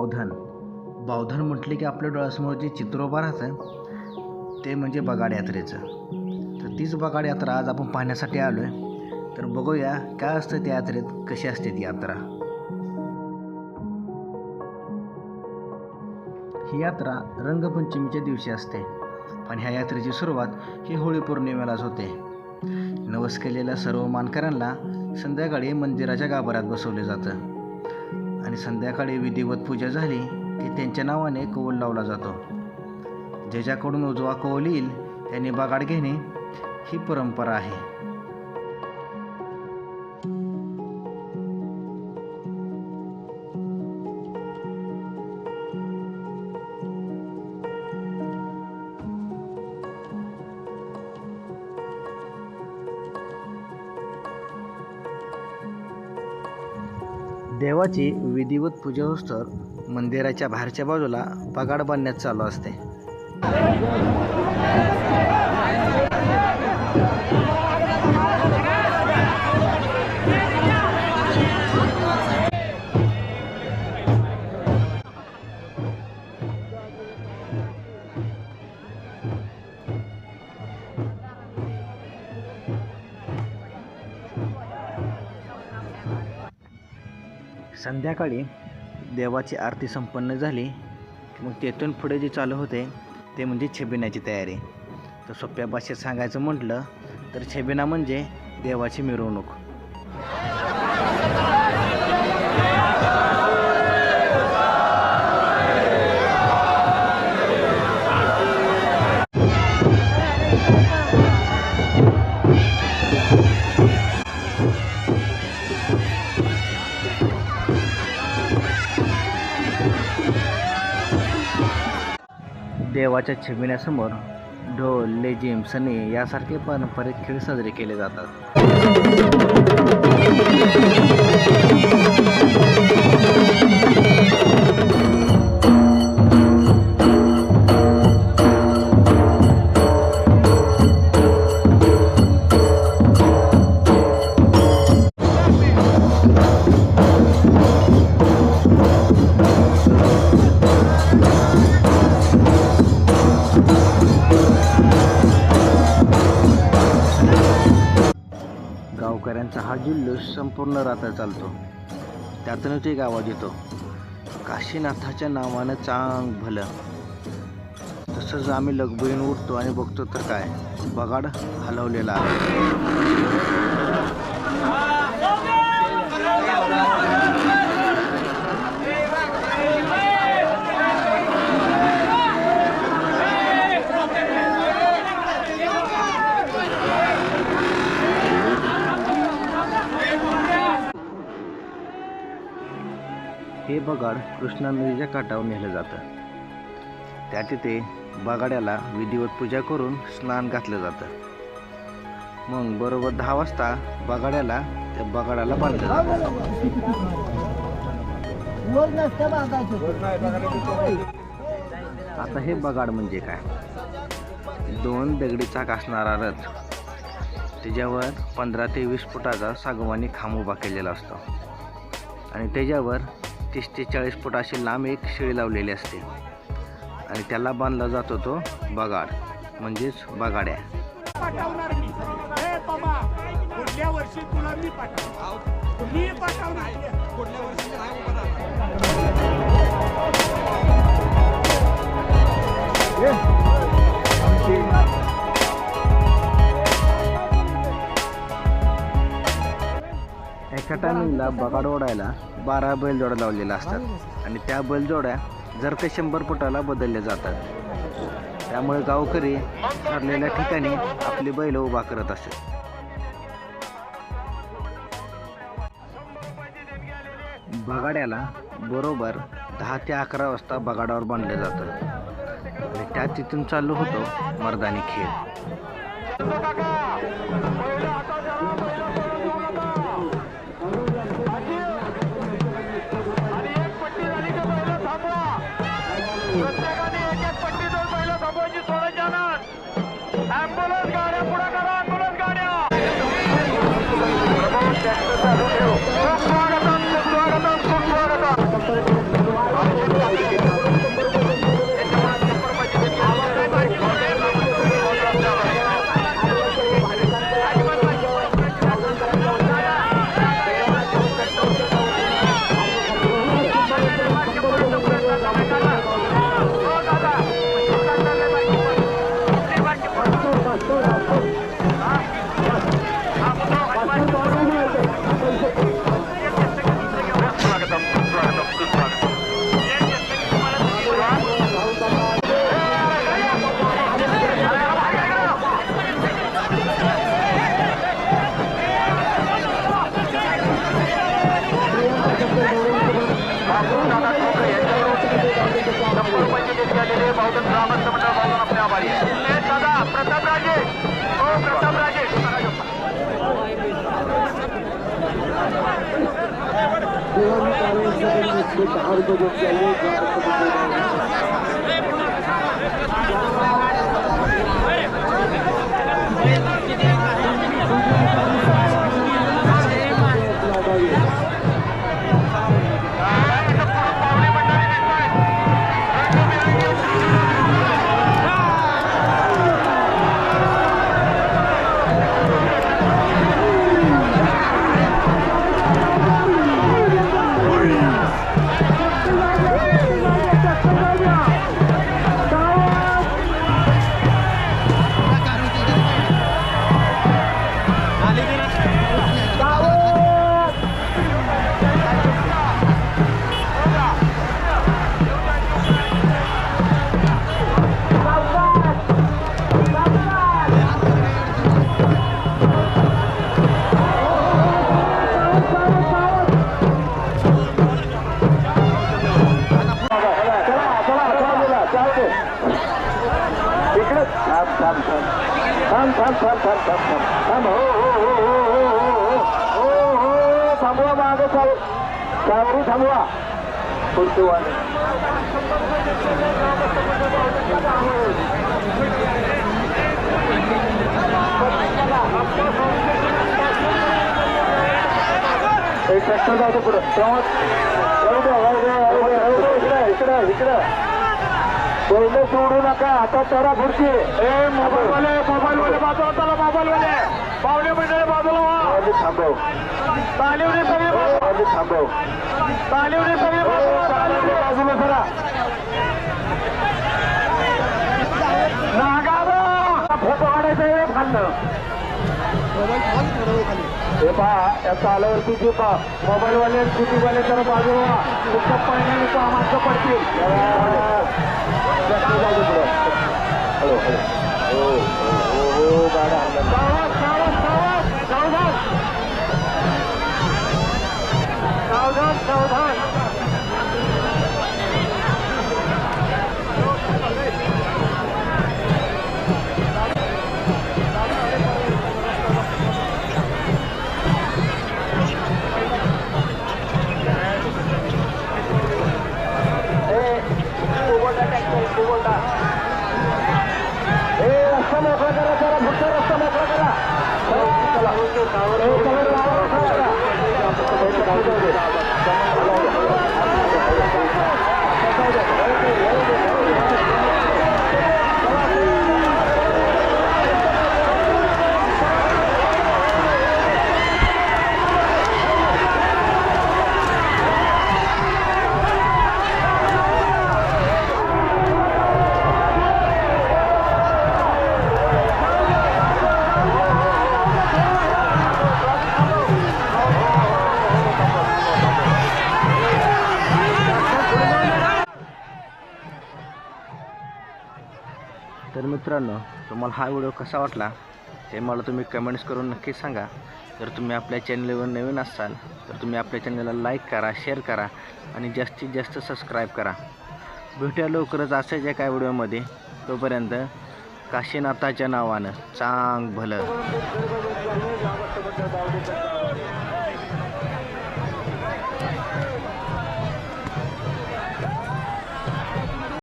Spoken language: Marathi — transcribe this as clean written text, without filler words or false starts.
बावधन. बावधन म्हटले की आपल्या डोळ्यासमोर जे चित्र उभं राहतं ते म्हणजे बगाड यात्रेचं. तर तीच बगाड यात्रा आज आपण पाहण्यासाठी आलो आहे. तर बघूया काय असतं त्या यात्रेत, कशी असते ती यात्रा. ही यात्रा रंगपंचमीच्या दिवशी असते, पण ह्या यात्रेची सुरुवात ही होळी पौर्णिमेलाच होते. नवस केलेल्या सर्व मानकऱ्यांना संध्याकाळी मंदिराच्या गाभाऱ्यात बसवले जातं आणि संध्याकाळी विधिवत पूजा झाली की त्यांच्या नावाने कौल लावला जातो. ज्याच्याकडून उजवा कौल येईल त्यांनी बगाड घेणे ही परंपरा आहे. देवाची विधिवत पूजा होस्तवर मंदिराच्या बाहेरच्या बाजूला बगाड बांधण्यात चालू असते. संध्याकाळी देवाची आरती संपन्न झाली की मग तेथून पुढे जे चालू होते ते म्हणजे छबिन्याची तयारी. तर सोप्या भाषेत सांगायचं म्हटलं तर छबिना म्हणजे देवाची मिरवणूक. देवाच्या छबिन्यासमोर ढोल, लेझिम, सनी यासारखे पारंपरिक खेळ साजरे केले जातात. गावकऱ्यांचा हा जल्लोष संपूर्ण रात्र चालतो. त्यातूनच एक आवाज येतो, काशीनाथाच्या नावानं चांग भलं. तसंच आम्ही लगबगीने उठतो आणि बघतो तर काय, बगाड हलवलेला आहे. हे बगाड कृष्णा नदीच्या काठावर नेलं जातं. त्या तिथे बगाड्याला विधिवत पूजा करून स्नान घातलं जातं. मग बरोबर 10 वाजता बगाड्याला त्या बगाडाला बांधलं जातं. आता हे बगाड म्हणजे काय, 2 दगडी चाक असणारा रथ, त्याच्यावर 15 ते 20 फुटाचा सागवानी खांब उभा केलेला असतो आणि त्याच्यावर 30 ते 40 फूट अशी लांब एक शिळी लावलेली असते आणि त्याला बांधला जातो तो बगाड, म्हणजेच बगाड्या. एका टायमिंगला बगाड ओढायला 12 बैलजोड्या लावलेल्या असतात आणि त्या बैलजोड्या जर ते 100 फुटाला बदलल्या जातात. त्यामुळे गावकरी ठरलेल्या ठिकाणी आपली बैल उभा करत असतात. बगाड्याला बरोबर 10 ते 11 वाजता बगाडावर बांधलं जातं आणि त्या तिथून चालू होतो मर्दानी खेळ. रुपयाची देणगी आलेले बहुजन ग्रामस्थ मंडळ बहुजन आपले आभारी आहे दादा प्रताप राजे हो प्रताप राजे थांबवा मागे सावरी थांबवा पुढची वाणी एक ट्रॅक्टर जातो पुढे इकडं पहिले सोडू नका आता त्याला खुर्ची मोबाईलवाले बाजूला चला मोबाईलवाले पावले मंडळी बाजूला व्हा थांबव तालिवडी सगळी थांबव तालिवडी सगळी बाजूला सरा नागारा फोटो काढायचं खाल्लं हे पहा या चालावरती जे पहा मोबाईलवाले स्कूटीवाले तर बाजूला तुमच्या पाण्याने माणसं पडतील हॅलो हॅलो हो गाड्या सावधान सावधान रस्ता मोकळा करा जरा फक्त रस्ता मोकळा करा तर मित्रांनो तुम्हाला हा व्हिडिओ कसा वाटला ते मला तुम्ही कमेंट्स करून नक्की सांगा. जर तुम्ही आपल्या चॅनलवर नवीन असाल तर तुम्ही आपल्या चॅनलला लाईक करा, शेअर करा आणि जास्तीत जास्त सबस्क्राईब करा. भेटूया लवकरच अशाच एका व्हिडिओमध्ये. तोपर्यंत काशीनाथाच्या नावानं चांग भलं.